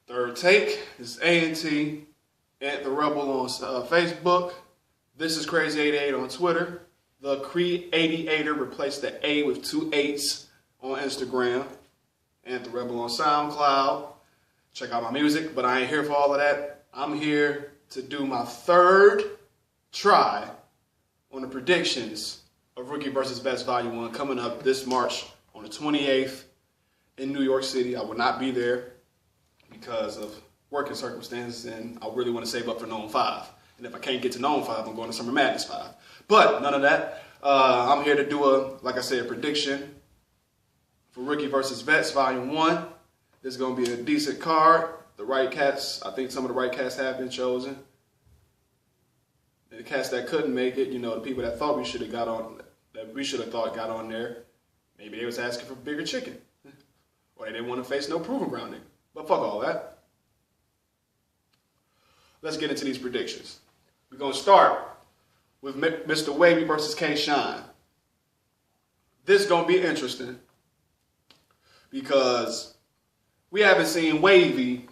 Third take. This is A.N.T. the Rebel on Facebook. This is Crazy88 on Twitter. The Creator replaced the A with 2 8s on Instagram. And the Rebel on SoundCloud. Check out my music, but I ain't here for all of that. I'm here to do my third try on the predictions of Rookie vs. Vets Volume 1 coming up this March on the 28th in New York City. I will not be there because of working circumstances, and I really want to save up for Known 5. And if I can't get to Known 5, I'm going to Summer Madness 5. But none of that. I'm here to do like I said, a prediction for Rookie vs. Vets Volume 1. This is going to be a decent card. The right cats, I think some of the right cats have been chosen. And the cats that couldn't make it, the people that thought we should have got on, that we should have thought got on there, maybe they was asking for bigger chicken. Or they didn't want to face no proving ground nigga. But fuck all that. Let's get into these predictions. We're going to start with Mr. Wavy versus K-Shine. This is going to be interesting because we haven't seen Wavy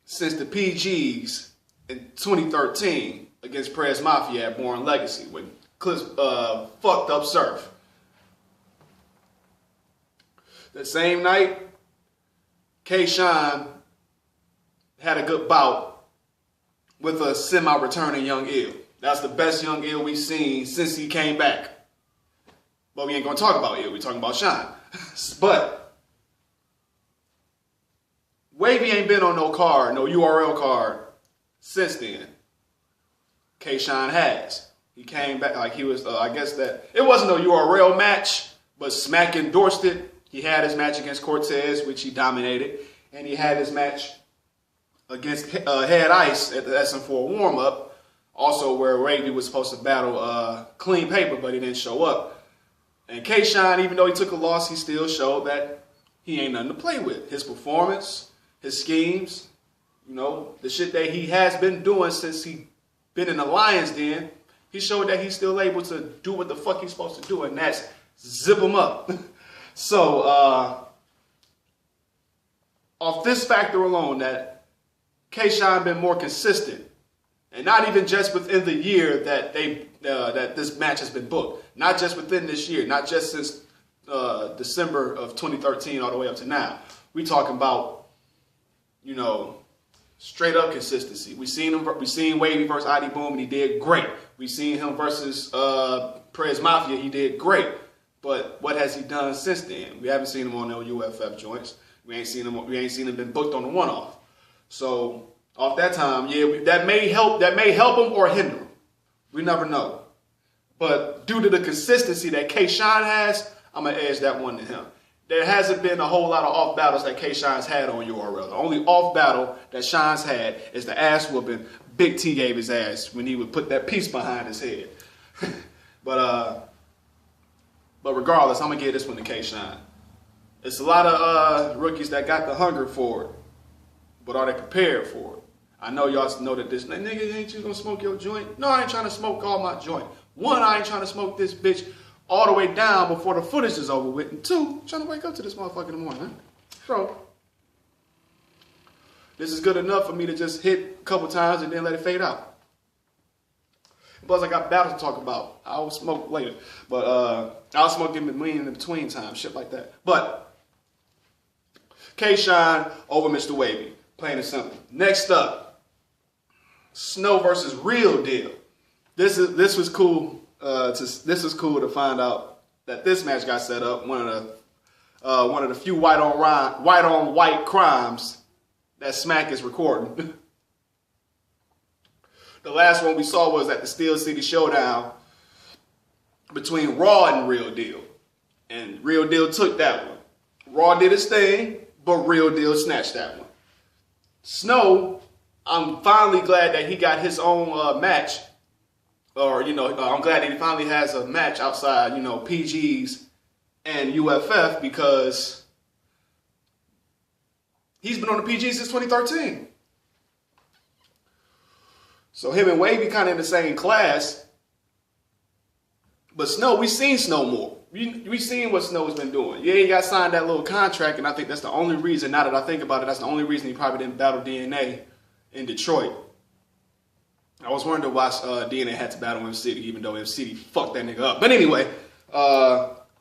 since the PGs in 2013 against Prez Mafia at Born Legacy when Cliff fucked up Surf. The same night, K-Shine had a good bout with a semi-returning Young Ill. That's the best Young Ill we've seen since he came back. But we ain't gonna talk about Ill, we talking about Shine. But Wavy ain't been on no card, no URL card since then. K-Shine has. He came back like he was, I guess that, it wasn't no URL match, but Smack endorsed it. He had his match against Cortez, which he dominated. And he had his match against Head Ice at the SM4 warm-up. Also where Wavy was supposed to battle Clean Paper, but he didn't show up. And K-Shine, even though he took a loss, he still showed that he ain't nothing to play with. His performance, his schemes, the shit that he has been doing since he been in the Lions Den, he showed that he's still able to do what the fuck he's supposed to do, and that's zip him up. So, off this factor alone, that K-Shine been more consistent, and not even just within the year that that this match has been booked, not just within this year, not just since December of 2013 all the way up to now. We talking about, straight up consistency. We seen Wavy versus ID Boom, and he did great. We seen him versus Prez Mafia, he did great. But what has he done since then? We haven't seen him on no UFF joints. We ain't seen him been booked on the one-off. So off that time, yeah, that may help him or hinder him. We never know. But due to the consistency that K-Shine has, I'm gonna edge that one to him. There hasn't been a whole lot of off battles that K-Shine's had on URL. The only off battle that Shine's had is the ass whooping Big T gave his ass when he would put that piece behind his head. But regardless, I'm going to give this one to K-Shine. It's a lot of rookies that got the hunger for it, but are they prepared for it? I know y'all know that this nigga, ain't you going to smoke your joint? No, I ain't trying to smoke all my joint. One, I ain't trying to smoke this bitch all the way down before the footage is over with. And two, I'm trying to wake up to this motherfucker in the morning. So, this is good enough for me to just hit a couple times and then let it fade out. Plus, I got battles to talk about. I will smoke later. But I'll smoke in between time, shit like that. But K-Shine over Mr. Wavy. Plain and simple. Next up, Snow versus Real Deal. This was cool. This was cool to find out that this match got set up. One of the few white on white crimes that Smack is recording. The last one we saw was at the Steel City Showdown between Raw and Real Deal. And Real Deal took that one. Raw did his thing, but Real Deal snatched that one. Snow, I'm finally glad that he got his own match. Or, I'm glad that he finally has a match outside, PGs and UFF because he's been on the PGs since 2013. So him and Wavy kind of in the same class. But Snow, we seen Snow more. We seen what Snow's been doing. Yeah, he got signed that little contract, and I think that's the only reason, now that I think about it, that's the only reason he probably didn't battle DNA in Detroit. I was wondering why DNA had to battle M-City, even though M-City fucked that nigga up. But anyway,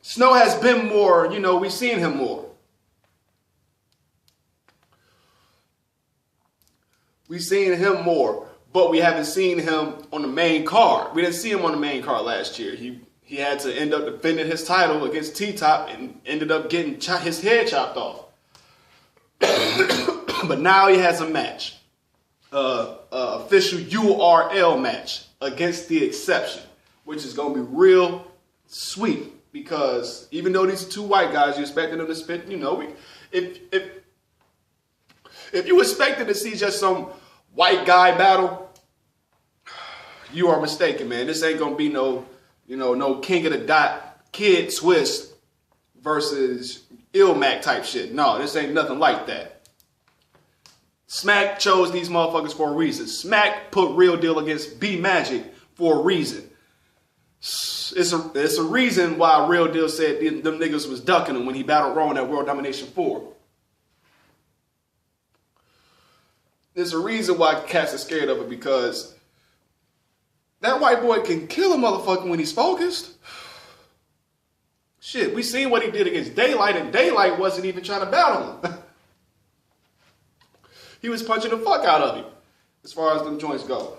Snow has been more, you know, we've seen him more. We've seen him more, but we haven't seen him on the main card. We didn't see him on the main card last year. He had to end up defending his title against T-Top and ended up getting his head chopped off. But now he has a match, official URL match against The Exception, which is going to be real sweet because even though these are two white guys, you expecting them to spit, you know, if you expected to see just some white guy battle, you are mistaken, man. This ain't going to be no, you know, no King of the Dot Kid Twist versus Ilmac type shit. No, this ain't nothing like that. Smack chose these motherfuckers for a reason. Smack put Real Deal against B Magic for a reason. It's a reason why Real Deal said them niggas was ducking him when he battled Raw in that World Domination 4. There's a reason why cats are scared of it, because that white boy can kill a motherfucker when he's focused. Shit, we seen what he did against Daylight, and Daylight wasn't even trying to battle him. He was punching the fuck out of him, as far as them joints go.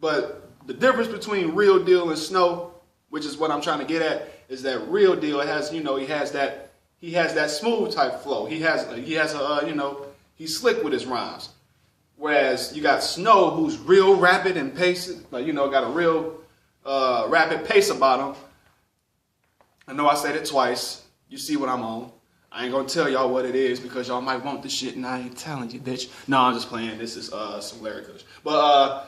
But the difference between Real Deal and Snow, which is what I'm trying to get at, is that Real Deal has, you know, he has that smooth type flow. He has a, you know, he's slick with his rhymes. Whereas you got Snow, who's real rapid and pacing, like, you know, got a real rapid pace about him. I know I said it twice. You see what I'm on. I ain't gonna tell y'all what it is because y'all might want the shit and I ain't telling you, bitch. No, I'm just playing. This is some Larry Kush. But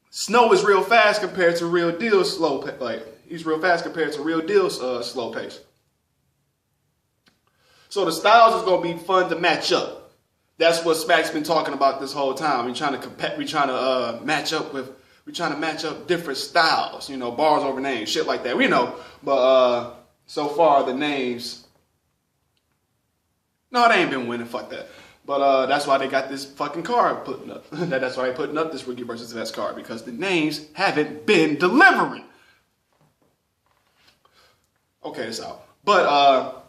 Snow is real fast compared to Real Deal's slow pace. Like, he's real fast compared to Real Deal's slow pace. So the styles is gonna be fun to match up. That's what Smack's been talking about this whole time. We're trying to match up different styles, you know, bars over names, shit like that. We know, but so far the names, no, they ain't been winning. Fuck that. But that's why they got this fucking card putting up. That's why they putting up this Rookie versus Vest card, because the names haven't been delivering. Okay, it's out. But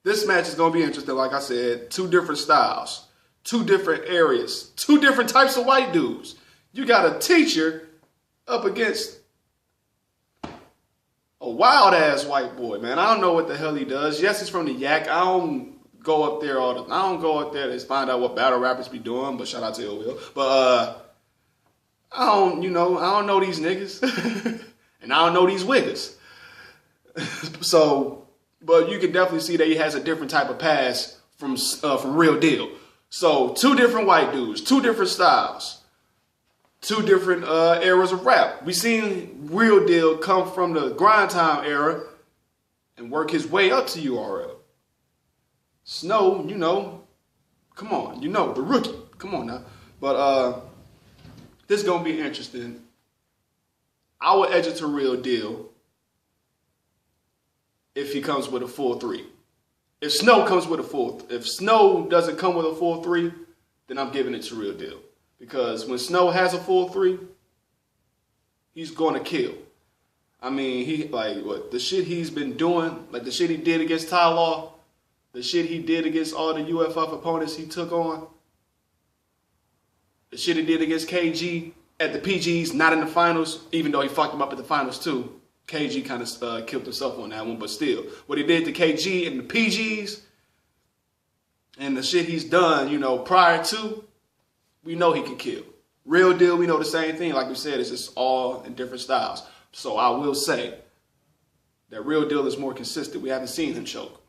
this match is going to be interesting. Like I said, two different styles, two different areas, two different types of white dudes. You got a teacher up against a wild ass white boy, man. I don't know what the hell he does. Yes, he's from the Yak. I don't go up there to find out what battle rappers be doing, but shout out to Ill Will. But I don't know these niggas. And I don't know these wiggers. So, but you can definitely see that he has a different type of pass from Real Deal. So, two different white dudes, two different styles, two different eras of rap. We seen Real Deal come from the grind time era and work his way up to URL. Snow, you know, come on, you know, the rookie. Come on now. But this is going to be interesting. I would edge it to Real Deal if he comes with a full 3. If Snow doesn't come with a full 3, then I'm giving it to Real Deal. Because when Snow has a full 3, he's going to kill. I mean, the shit he's been doing, like the shit he did against Ty Law, the shit he did against all the UFF opponents he took on, the shit he did against KG at the PGs, not in the finals, even though he fucked him up at the finals too. KG kind of killed himself on that one, but still. What he did to KG and the PGs and the shit he's done, you know, prior to, we know he can kill. Real Deal, we know the same thing. Like we said, it's just all in different styles. So I will say that Real Deal is more consistent. We haven't seen him choke.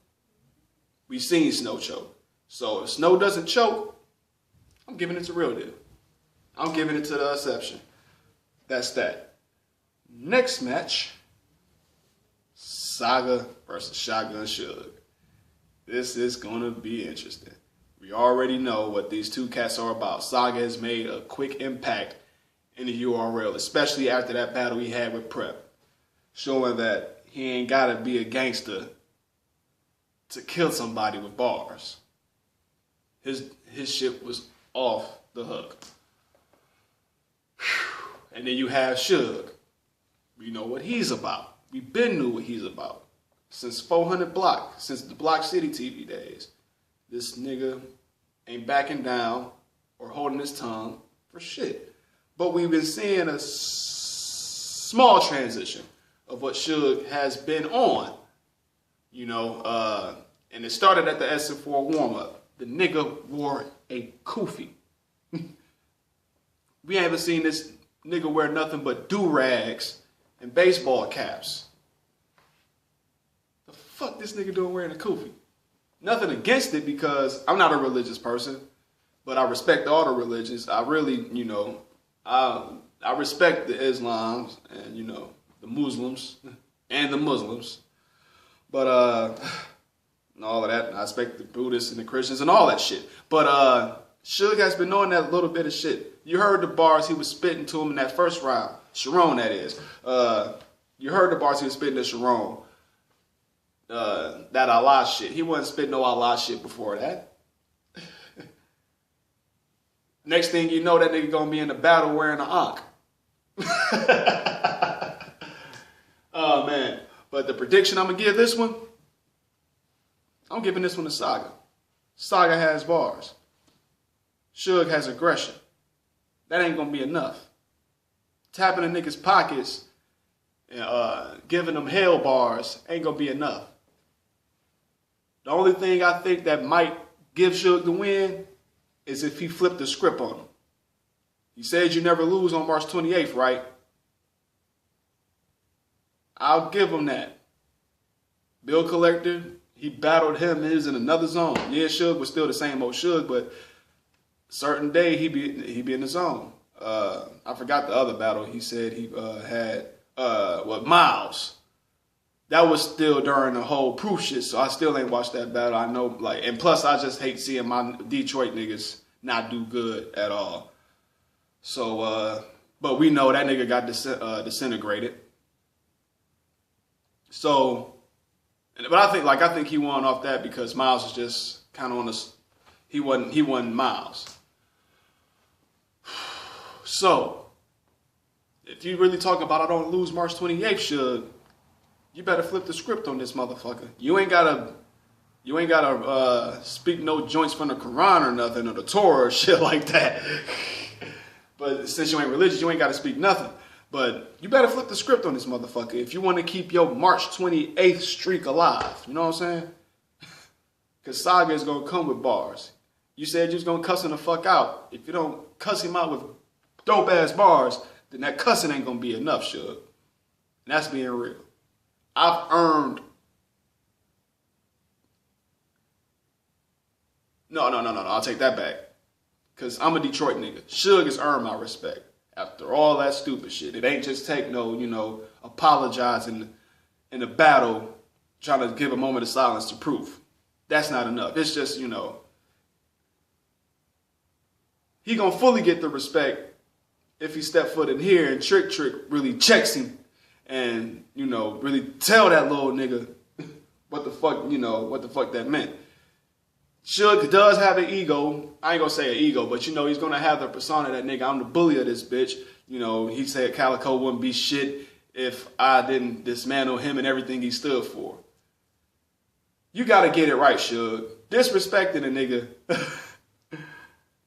We've seen Snow choke. So if Snow doesn't choke, I'm giving it to Real Deal. I'm giving it to the Exception. That's that. Next match, Saga versus Shotgun Suge. This is going to be interesting. We already know what these two cats are about. Saga has made a quick impact in the URL, especially after that battle he had with Prep, showing that he ain't gotta be a gangster to kill somebody with bars. His shit was off the hook. And then you have Suge. We know what he's about. We been knew what he's about. Since 400 Block, since the Block City TV days. This nigga ain't backing down or holding his tongue for shit. But we've been seeing a small transition of what Suge has been on. You know, and it started at the SM4 warm-up. The nigga wore a kufi. We haven't seen this nigga wear nothing but do-rags and baseball caps. The fuck this nigga doing wearing a kufi? Nothing against it because I'm not a religious person, but I respect all the religions. I really, you know, I respect the Islams and, you know, the Muslims and the Muslims. But, and all of that. I respect the Buddhists and the Christians and all that shit. But, Suge has been knowing that little bit of shit. You heard the bars he was spitting to him in that first round. Sharon, that is. You heard the bars he was spitting to Sharon. That Allah shit. He wasn't spitting no Allah shit before that. Next thing you know, that nigga gonna be in the battle wearing an Ankh. Oh, man. But the prediction I'm gonna give this one, I'm giving this one to Saga. Saga has bars. Suge has aggression. That ain't gonna be enough. Tapping a nigga's pockets and giving them hell bars ain't gonna be enough. The only thing I think that might give Suge the win is if he flipped the script on him. He said you never lose on March 28th, right? I'll give him that. Bill Collector, he battled him, he was in another zone. Yeah, Suge was still the same old Suge, but certain day he be in the zone. I forgot the other battle. He said he had Miles. That was still during the whole proof shit, so I still ain't watched that battle. I know, like, and plus I just hate seeing my Detroit niggas not do good at all. So, but we know that nigga got disintegrated. So, but I think he won off that because Miles was just kind of on the, he wasn't Miles. So, if you really talk about I don't lose March 28th, Suge, you better flip the script on this motherfucker. You ain't gotta speak no joints from the Quran or nothing, or the Torah or shit like that. But since you ain't religious, you ain't gotta speak nothing. But you better flip the script on this motherfucker if you want to keep your March 28th streak alive. You know what I'm saying? Because Saga is gonna come with bars. You said you was gonna cuss him the fuck out. If you don't cuss him out with dope ass bars, then that cussing ain't gonna be enough, Suge. And that's being real. I've earned. No, I'll take that back. Because I'm a Detroit nigga. Suge has earned my respect. After all that stupid shit. It ain't just take no, apologizing in a battle, trying to give a moment of silence to proof. That's not enough. It's just, he gonna fully get the respect if he step foot in here and Trick really checks him and, really tell that little nigga what the fuck that meant. Suge does have an ego. I ain't gonna say an ego, but he's gonna have the persona that nigga, I'm the bully of this bitch. He said Calico wouldn't be shit if I didn't dismantle him and everything he stood for. You gotta get it right, Suge. Disrespecting a nigga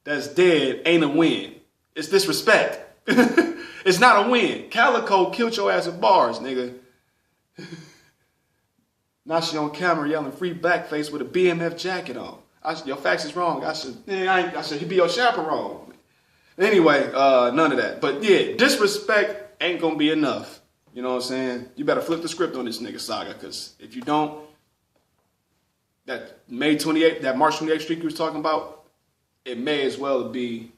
that's dead ain't a win. It's disrespect. It's not a win. Calico killed your ass with bars, nigga. Now she on camera yelling free blackface with a BMF jacket on. Your facts is wrong. I should be your chaperone. Anyway, none of that. But yeah, disrespect ain't gonna be enough. You know what I'm saying? You better flip the script on this nigga Saga, because if you don't, that March 28th streak you was talking about, it may as well be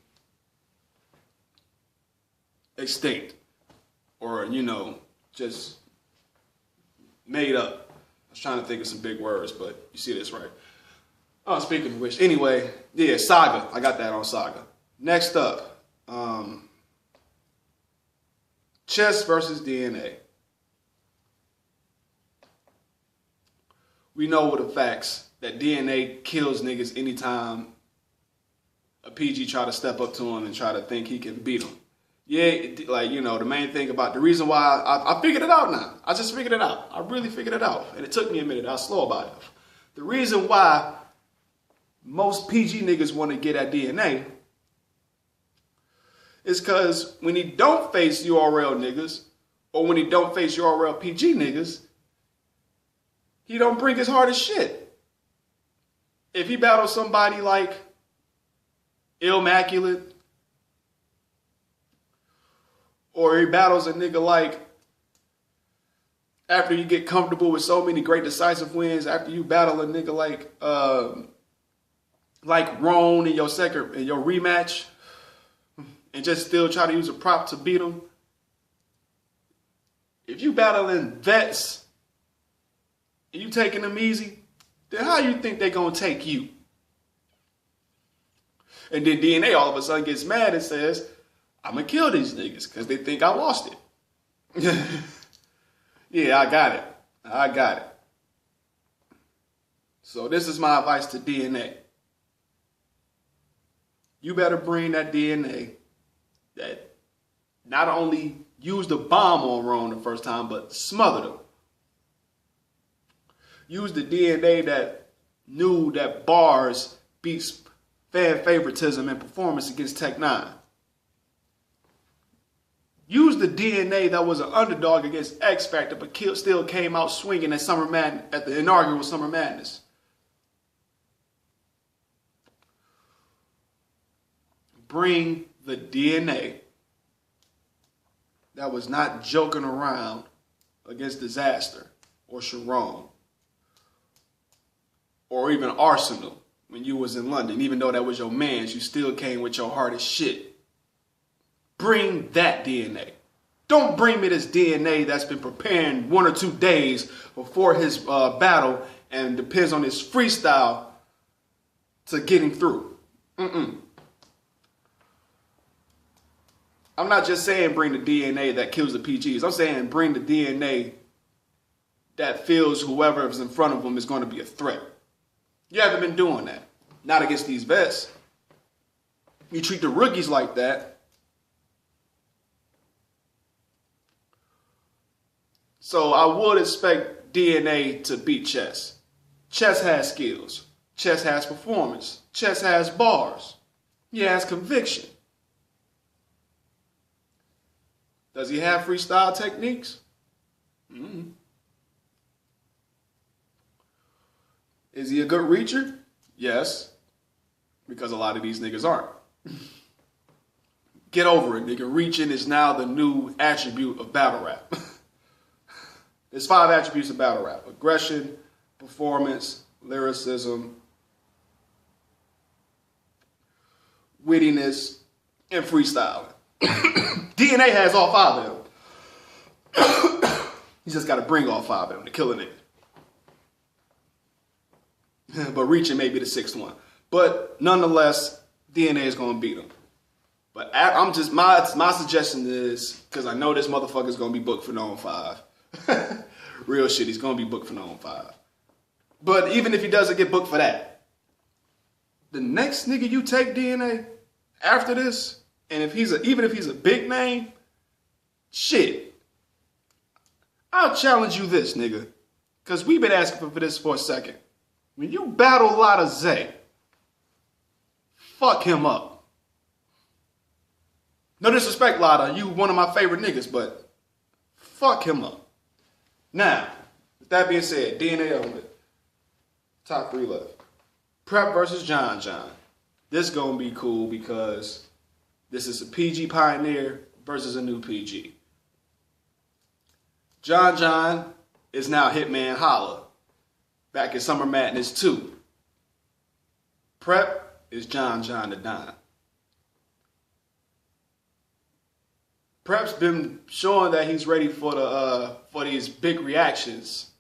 extinct or, just made up. I was trying to think of some big words, but you see this, right? Oh, speaking of which, anyway, yeah, Saga. I got that on Saga. Next up, Chess versus DNA. We know the facts that DNA kills niggas anytime a PG try to step up to him and try to think he can beat him. Yeah, like, you know, the main thing about the reason why I figured it out now. I just figured it out. I really figured it out. And it took me a minute. I was slow about it. The reason why most PG niggas want to get at DNA is because when he don't face URL niggas, or when he don't face URL PG niggas, he don't bring his hardest shit. If he battles somebody like Immaculate, or he battles a nigga like, after you get comfortable with so many great decisive wins, after you battle a nigga like Roan in your rematch, and just still try to use a prop to beat him. If you battling vets and you taking them easy, then how you think they gonna take you? And then DNA all of a sudden gets mad and says, I'm gonna kill these niggas because they think I lost it. Yeah, I got it. I got it. So this is my advice to DNA. You better bring that DNA that not only used the bomb on Ron the first time, but smothered him. Use the DNA that knew that bars beats fan favoritism and performance against Tech 9. Use the DNA that was an underdog against X Factor, but still came out swinging at at the inaugural Summer Madness. Bring the DNA that was not joking around against Disaster or Sharon or even Arsenal when you was in London. Even though that was your mans, you still came with your hardest shit. Bring that DNA. Don't bring me this DNA that's been preparing 1 or 2 days before his battle and depends on his freestyle to get him through. I'm not just saying bring the DNA that kills the PGs. I'm saying bring the DNA that feels whoever is in front of him is going to be a threat. You haven't been doing that. Not against these vets. You treat the rookies like that. So I would expect DNA to beat Chess. Chess has skills. Chess has performance. Chess has bars. He has conviction. Does he have freestyle techniques? Is he a good reacher? Yes. Because a lot of these niggas aren't. Get over it, nigga. Reaching is now the new attribute of battle rap. There's 5 attributes of battle rap: aggression, performance, lyricism, wittiness, and freestyling. DNA has all 5 of them. He's just got to bring all 5 of them to kill a nigga. But reaching may be the 6th one. But nonetheless, DNA is going to beat him. But I'm just, my suggestion is, because I know this motherfucker's going to be booked for No. 5. Real shit, he's going to be booked for No. 5. But even if he doesn't get booked for that, the next nigga you take DNA after this, and even if he's a big name, shit, I'll challenge you this, nigga. Because we've been asking for this for a second. When you battle Lotta Zay, fuck him up. No disrespect, Lotta, you one of my favorite niggas, but fuck him up. Now, with that being said, DNA on it. Top 3 left. Prep versus John John. This gonna be cool because this is a PG pioneer versus a new PG. John John is now Hitman Holla, back in Summer Madness 2. Prep is John John the Don. Prep's been showing that he's ready for these big reactions.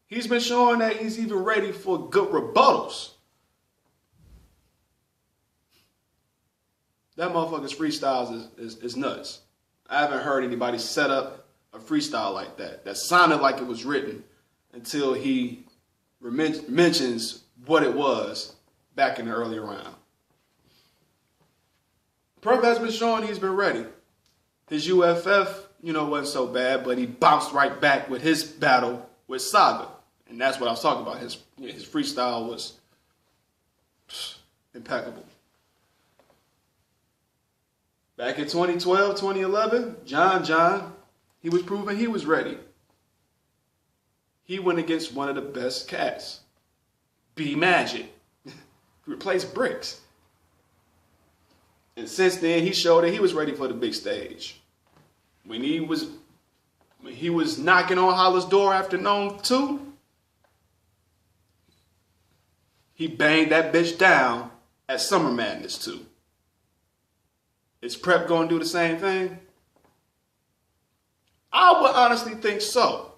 He's been showing that he's even ready for good rebuttals. That motherfucker's freestyles is nuts. I haven't heard anybody set up a freestyle like that sounded like it was written until he mentions what it was back in the earlier round. Prep has been showing he's been ready. His UFF, wasn't so bad, but he bounced right back with his battle with Saga. And that's what I was talking about. His freestyle was impeccable. Back in 2012, 2011, John, he was proving he was ready. He went against one of the best cats, B Magic. He replaced Bricks. And since then, he showed that he was ready for the big stage. When he was knocking on Holla's door after Gnome 2, he banged that bitch down at Summer Madness 2. Is Prep going to do the same thing? I would honestly think so.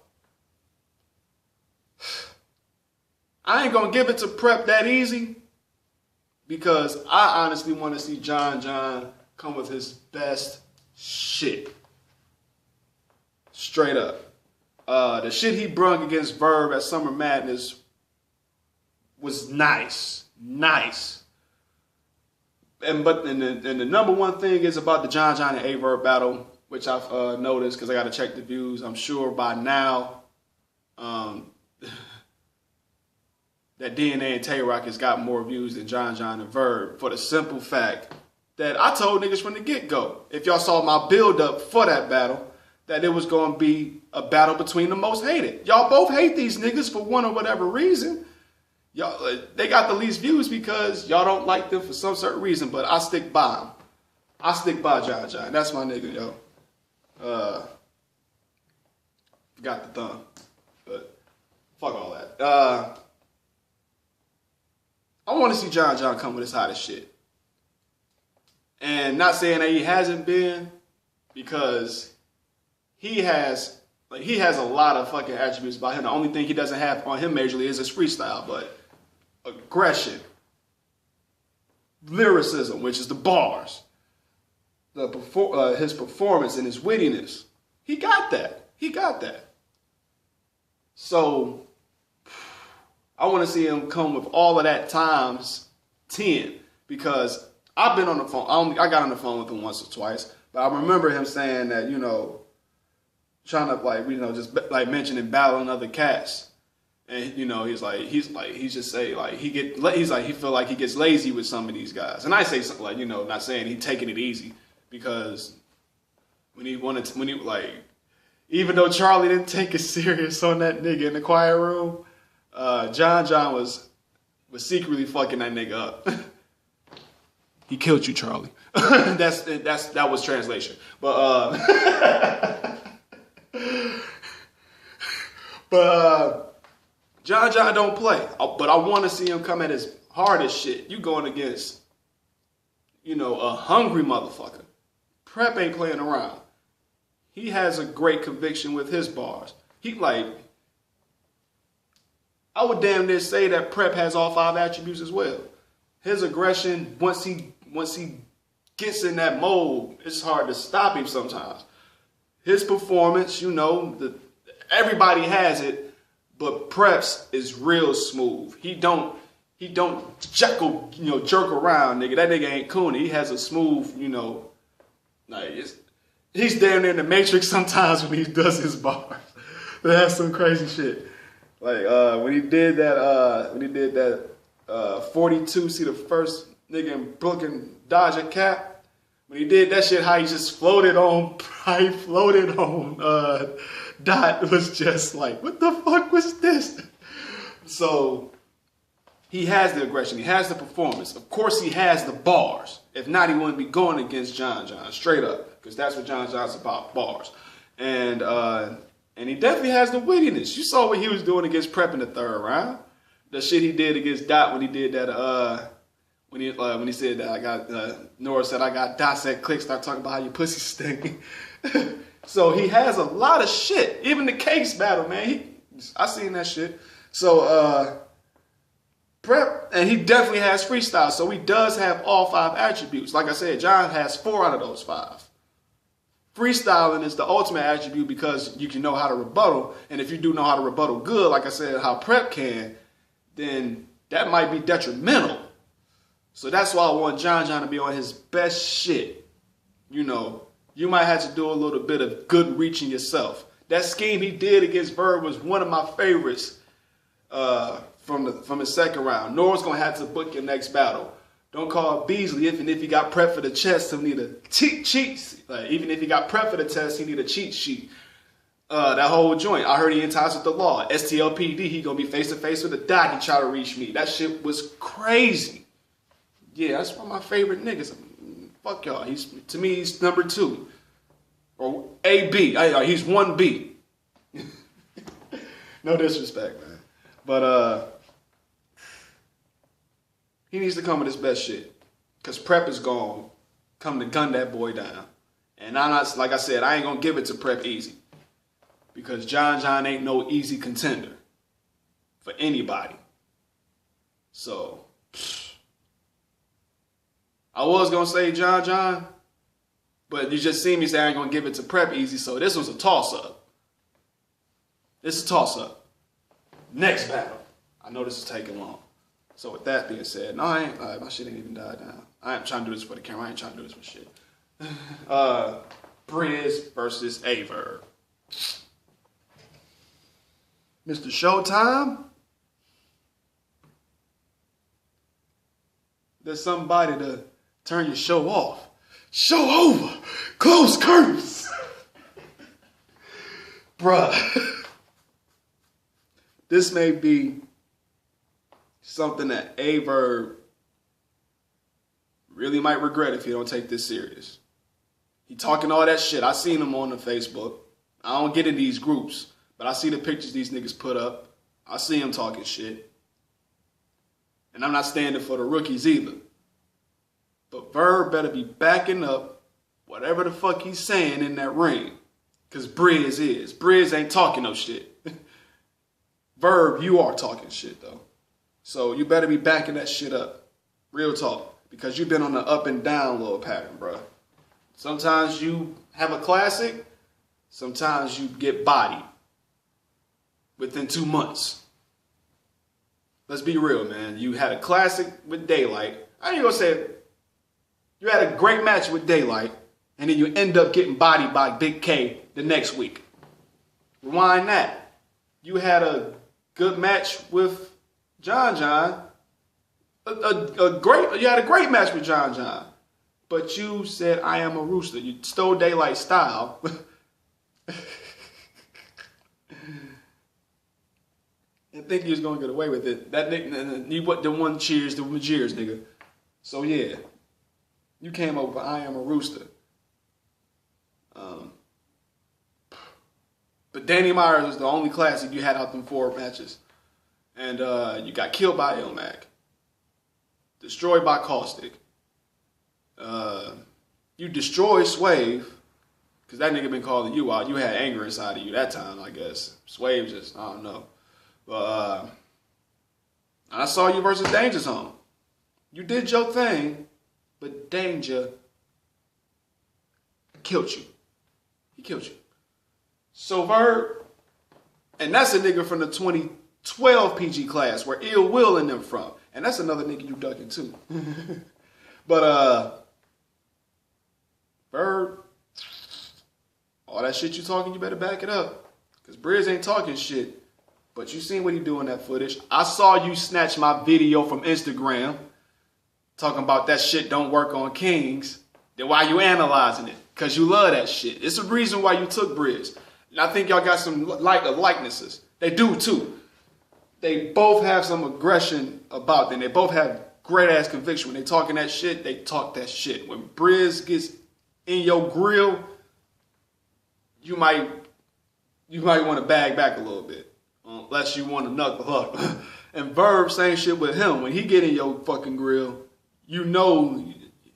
I ain't going to give it to Prep that easy because I honestly want to see John come with his best shit. Straight up. The shit he brung against Verb at Summer Madness was nice. Nice. But the number one thing is about the John and A-Verb battle, which I've noticed because I got to check the views. I'm sure by now that DNA and Tay-Rock has got more views than John and Verb for the simple fact that I told niggas from the get-go, if y'all saw my build-up for that battle, that it was going to be a battle between the most hated. Y'all both hate these niggas for one or whatever reason. Y'all, they got the least views because y'all don't like them for some certain reason, but I stick by them. I stick by John. That's my nigga, yo. Got the thumb, but fuck all that. I want to see John come with his hottest shit. And not saying that he hasn't been, because he has a lot of fucking attributes about him. The only thing he doesn't have on him majorly is his freestyle, but aggression, lyricism, which is the bars, his performance and his wittiness, he got that. So I want to see him come with all of that times 10, because I've been on the phone. I got on the phone with him once or twice, but I remember him saying that, trying to just mentioning battling other cats. And he feel like he gets lazy with some of these guys. And I say something not saying he taking it easy, because even though Charlie didn't take it serious on that nigga in the quiet room, John was secretly fucking that nigga up. He killed you, Charlie. that was translation. But John don't play. But I want to see him come at his hardest shit. You going against, a hungry motherfucker. Prep ain't playing around. He has a great conviction with his bars. I would damn near say that Prep has all 5 attributes as well. His aggression, once he gets in that mode, it's hard to stop him sometimes. His performance, everybody has it, but Preps is real smooth. He don't jerk around, nigga. That nigga ain't Cooney. He has a smooth, he's damn near in the Matrix sometimes when he does his bars. That's some crazy shit. When he did that 42, see the first nigga in Brooklyn dodge a cap. When he did that shit, how he just floated on Dot was just like, what the fuck was this? So he has the aggression, he has the performance. Of course he has the bars. If not, he wouldn't be going against John straight up, because that's what John's about, bars. And he definitely has the wittiness. You saw what he was doing against Prep in the 3rd round. The shit he did against Dot when he did that, when he said that I got, Nora said I got Dot said click, start talking about how your pussy stink. So he has a lot of shit. Even the case battle, man. I seen that shit. So Prep, and he definitely has freestyle. So he does have all 5 attributes. Like I said, John has 4 out of those 5. freestyling is the ultimate attribute because you can know how to rebuttal. And if you do know how to rebuttal good, like I said, how Prep can, then that might be detrimental. So that's why I want John to be on his best shit. You know, you might have to do a little bit of good reaching yourself. That scheme he did against Verb was one of my favorites from his second round. Nora's going to have to book your next battle. Don't call Beasley even if he got prep for the chest, he'll need a cheat sheet. Like, even if he got prep for the test, he need a cheat sheet. That whole joint. I heard he in ties with the law. STLPD, he going to be face to face with the dot. He try to reach me. That shit was crazy. Yeah, that's one of my favorite niggas. Fuck y'all. To me, he's number 2. Or AB. He's 1B. No disrespect, man. But he needs to come with his best shit. Because Prep is gone. Come to gun that boy down. And I'm not, like I said, I ain't going to give it to Prep easy. Because John ain't no easy contender. For anybody. So, I was going to say John. But you just seen me say I ain't going to give it to Prep easy. So this was a toss-up. This is a toss-up. Next battle. I know this is taking long. So with that being said, no, I ain't, my shit ain't even died down. I ain't trying to do this for the camera. I ain't trying to do this for shit. Briz versus Averb. Mr. Showtime. There's somebody to turn your show off. Show over. Close curtains. Bruh. This may be something that Averb really might regret if he don't take this serious. He talking all that shit. I seen him on the Facebook. I don't get in these groups, but I see the pictures these niggas put up. I see him talking shit. And I'm not standing for the rookies either. But Verb better be backing up whatever the fuck he's saying in that ring. Because Briz is. Briz ain't talking no shit. Verb, you are talking shit, though. So you better be backing that shit up. Real talk. Because you've been on the up and down little pattern, bro. Sometimes you have a classic. Sometimes you get bodied. Within 2 months. Let's be real, man. You had a classic with Daylight. I ain't gonna say it. You had a great match with Daylight. And then you end up getting bodied by Big K the next week. Rewind that. You had a good match with John. You had a great match with John. But you said, I am a rooster. You stole Daylight style. And think you was going to get away with it. That nigga, you what the one cheers, the Majeers, nigga. So yeah. You came over with I am a rooster. But Danny Myers was the only classic you had out them 4 matches. And you got killed by Ilmac. Destroyed by Caustic. You destroyed Swave. Because that nigga been calling you out. You had anger inside of you that time, I guess. Swave just, I don't know. But I saw you versus Danger Zone. You did your thing. But Danger killed you. He killed you. So Verb, and that's a nigga from the 2012 PG class where Ill Will and them from. And that's another nigga you ducking too. But Verb, all that shit you talking, you better back it up. Because Briz ain't talking shit. But you seen what he do in that footage. I saw you snatch my video from Instagram. Talking about that shit don't work on Kings. Then why you analyzing it? Because you love that shit. It's the reason why you took Briz. And I think y'all got some likenesses. They do too. They both have some aggression about them. They both have great ass conviction. When they talking that shit, they talk that shit. When Briz gets in your grill, you might want to bag back a little bit. Unless you want to knuckle up. And Verb, same shit with him. When he get in your fucking grill, you know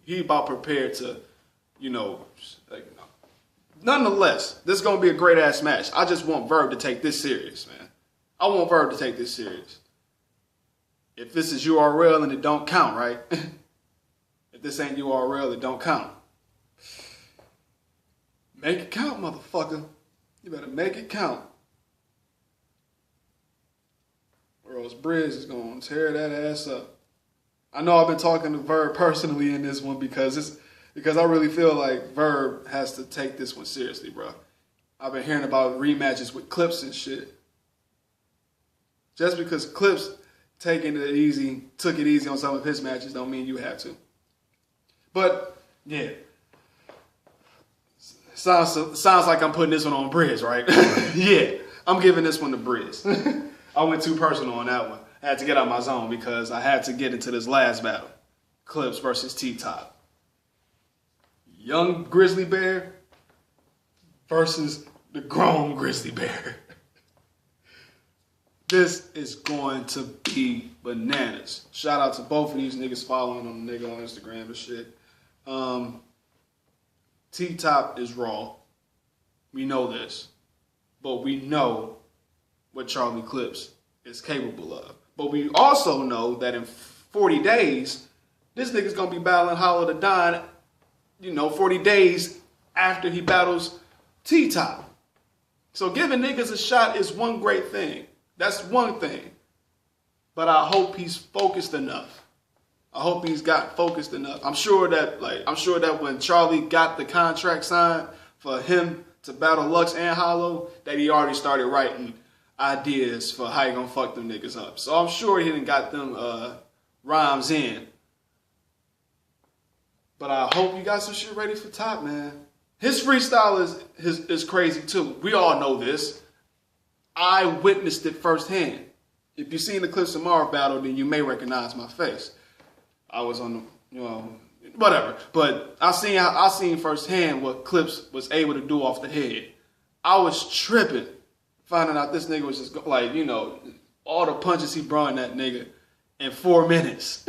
he about prepared to, you know, like, nonetheless, this is going to be a great-ass match. I just want Verb to take this serious, man. I want Verb to take this serious. If this is URL and it don't count, right? If this ain't URL, it don't count. Make it count, motherfucker. You better make it count. Or else Briz is going to tear that ass up. I know I've been talking to Verb personally in this one because I really feel like Verb has to take this one seriously, bro. I've been hearing about rematches with Clips and shit. Just because Clips took it easy on some of his matches don't mean you have to. But, yeah. Sounds like I'm putting this one on Briz, right? Yeah, I'm giving this one to Briz. I went too personal on that one. I had to get out of my zone because I had to get into this last battle. Clips versus T-Top. Young Grizzly Bear versus the grown Grizzly Bear. This is going to be bananas. Shout out to both of these niggas following on the nigga on Instagram and shit. T-Top is raw. We know this. But we know what Charlie Clips is capable of. But we also know that in 40 days, this nigga's gonna be battling Hollow the Don, 40 days after he battles T-Top. So giving niggas a shot is one great thing. That's one thing. But I hope he's focused enough. I hope he's got focused enough. I'm sure that when Charlie got the contract signed for him to battle Lux and Hollow, that he already started writing ideas for how he gonna fuck them niggas up. So I'm sure he done got them rhymes in. But I hope you got some shit ready for Top, man. His freestyle is crazy too. We all know this. I witnessed it firsthand. If you've seen the Clips of Marv battle, then you may recognize my face. I was on the, whatever. But I seen firsthand what Clips was able to do off the head. I was tripping, finding out this nigga was just like, all the punches he brought in that nigga in 4 minutes.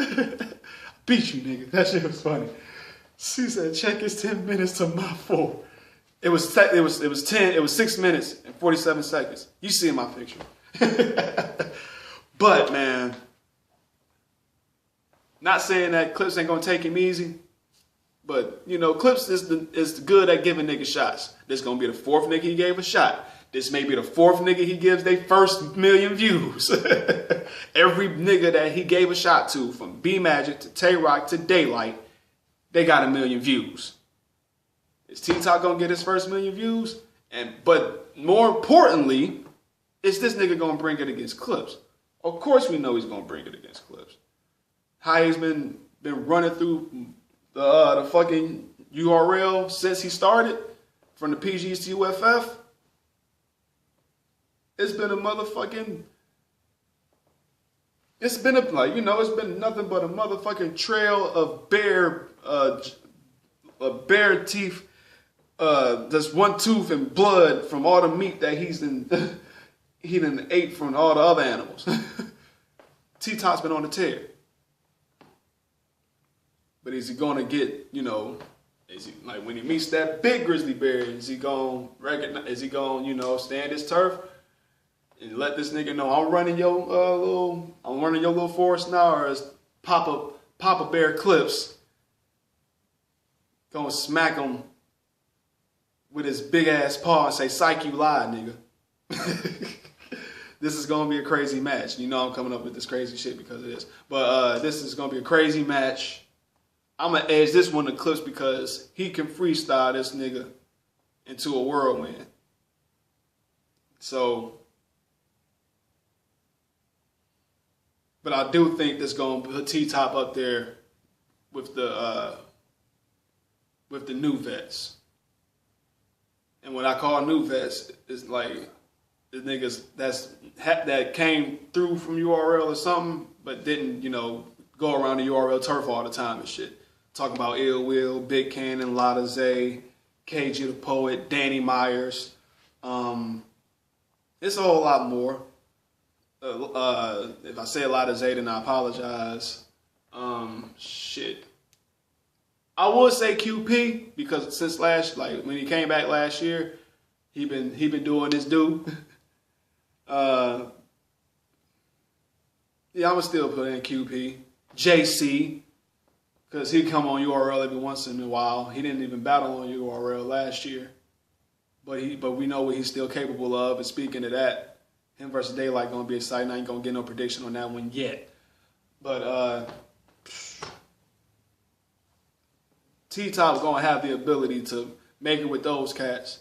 Beat you, nigga. That shit was funny. She said, check his 10 minutes to my 4. It was 6 minutes and 47 seconds. You see in my picture. But man, not saying that Clips ain't gonna take him easy, but Clips is good at giving niggas shots. This gonna be the 4th nigga he gave a shot. This may be the 4th nigga he gives their first million views. Every nigga that he gave a shot to, from B Magic to Tay Rock to Daylight, they got 1 million views. Is T-Top gonna get his first 1 million views? But more importantly, is this nigga gonna bring it against Clips? Of course we know he's gonna bring it against Clips. How he's been running through the fucking URL since he started, from the PGs to UFF. It's been a motherfucking, it's been nothing but a motherfucking trail of bare teeth, just one tooth and blood from all the meat that he done ate from all the other animals. T-Top's been on the tear. But is he gonna get, is he, like, when he meets that big grizzly bear, is he gonna stand his turf and let this nigga know I'm running your little forest now, or is Papa Bear Clips gonna smack him with his big ass paw and say, "Psych, you lied, nigga." This is gonna be a crazy match. I'm coming up with this crazy shit because of this. But this is gonna be a crazy match. I'm gonna edge this one to Clips because he can freestyle this nigga into a whirlwind. So, but I do think this gonna put T-Top up there with the new vets. And what I call new vets is like the niggas that came through from URL or something, but didn't, go around the URL turf all the time and shit. Talking about Ill Will, Big Cannon, Lotta Zay, KG the Poet, Danny Myers. It's a whole lot more. If I say Lotta Zay, then I apologize. Shit. I would say QP because since when he came back last year, he been doing his due. Yeah, I'ma still put in QP. JC, because he come on URL every once in a while. He didn't even battle on URL last year. but we know what he's still capable of. And speaking of that, him versus Daylight gonna be exciting. I ain't gonna get no prediction on that one yet. But T-Top gonna have the ability to make it with those cats,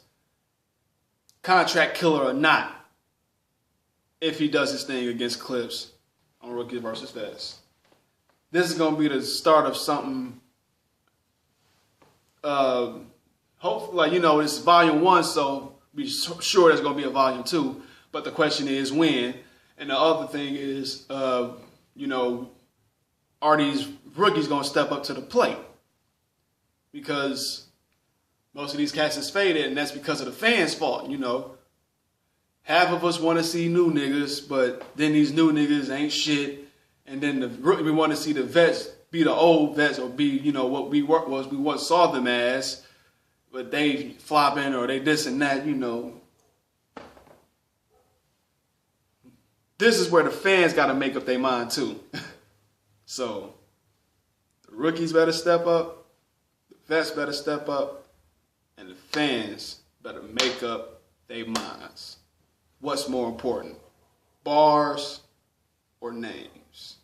contract killer or not, if he does his thing against Clips on Rookie versus Vets. This is gonna be the start of something. Hopefully, like, you know, it's volume 1, so be sure there's gonna be a volume 2. But the question is when. And the other thing is, you know, are these rookies gonna step up to the plate? Because most of these cats is faded, and that's because of the fans' fault, you know. Half of us want to see new niggas, but then these new niggas ain't shit. And then we want to see the vets be the old vets, or be, you know, what we once saw them as, but they flopping or they this and that, you know. This is where the fans got to make up their mind too. So the rookies better step up, the vets better step up, and the fans better make up their minds. What's more important, bars or names?